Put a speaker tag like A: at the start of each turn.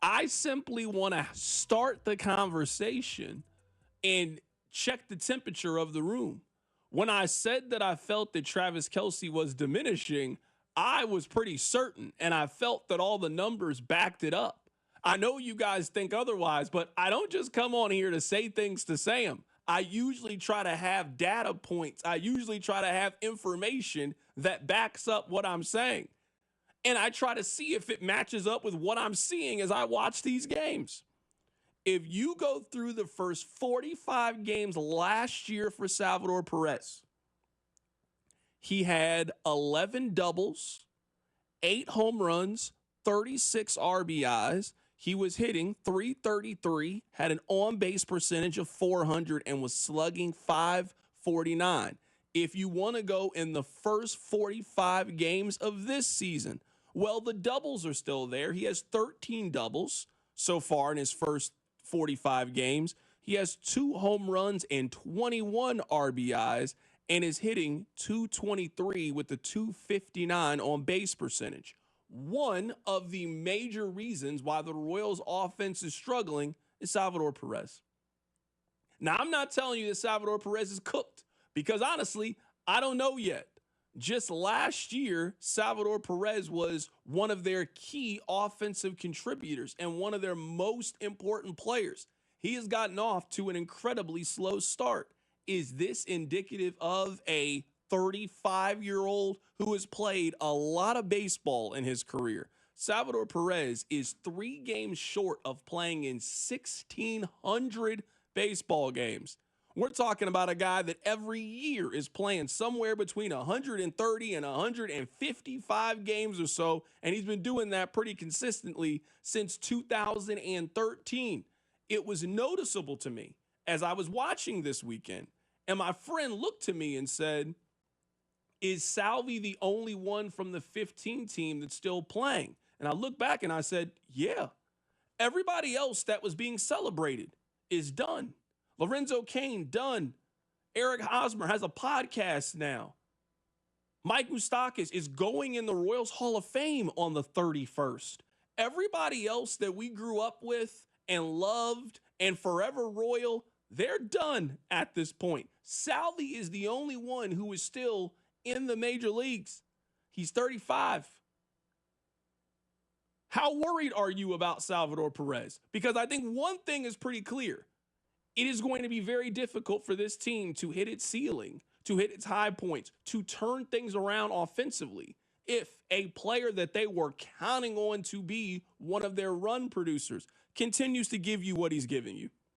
A: I simply want to start the conversation and check the temperature of the room. When I said that I felt that Travis Kelce was diminishing, I was pretty certain, and I felt that all the numbers backed it up. I know you guys think otherwise, but I don't just come on here to say things to say them. I usually try to have data points. I usually try to have information that backs up what I'm saying. And I try to see if it matches up with what I'm seeing as I watch these games. If you go through the first 45 games last year for Salvador Perez, he had 11 doubles, 8 home runs, 36 RBIs. He was hitting .333, had an on-base percentage of .400, and was slugging .549. If you want to go in the first 45 games of this season, well, the doubles are still there. He has 13 doubles so far in his first 45 games. He has 2 home runs and 21 RBIs and is hitting .223 with the .259 on base percentage. One of the major reasons why the Royals offense is struggling is Salvador Perez. Now, I'm not telling you that Salvador Perez is cooked because honestly, I don't know yet. Just last year, Salvador Perez was one of their key offensive contributors and one of their most important players. He has gotten off to an incredibly slow start. Is this indicative of a 35-year-old who has played a lot of baseball in his career? Salvador Perez is 3 games short of playing in 1,600 baseball games. We're talking about a guy that every year is playing somewhere between 130 and 155 games or so, and he's been doing that pretty consistently since 2013. It was noticeable to me as I was watching this weekend, and my friend looked to me and said, is Salvi the only one from the 15 team that's still playing? And I looked back and I said, yeah. Everybody else that was being celebrated is done. Lorenzo Cain, done. Eric Hosmer has a podcast now. Mike Moustakas is going in the Royals Hall of Fame on the 31st. Everybody else that we grew up with and loved and forever Royal, they're done at this point. Salvi is the only one who is still in the major leagues. He's 35. How worried are you about Salvador Perez? Because I think one thing is pretty clear. It is going to be very difficult for this team to hit its ceiling, to hit its high points, to turn things around offensively if a player that they were counting on to be one of their run producers continues to give you what he's giving you.